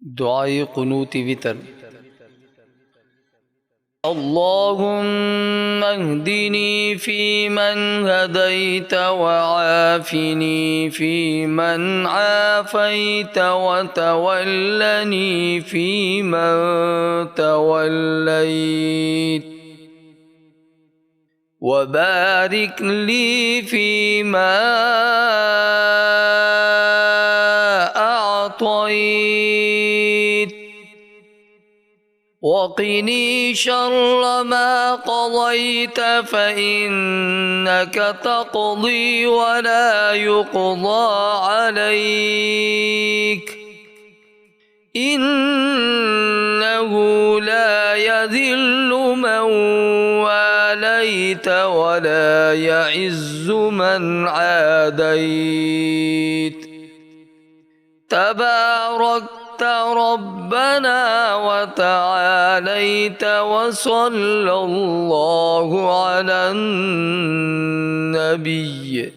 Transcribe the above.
दुआए क़ुनूत वितर। اللهم اهدني فيمن هديت وعافني فيمن عافيت وتولني فيمن توليت وبارك لي فيما أعطيت وقني شر ما قضيت فإنك تقضي ولا يقضى عليك إنه لا يذل من واليت ولا يعز من عاديت تباركت ربنا وتعاليت وصلى الله على النبي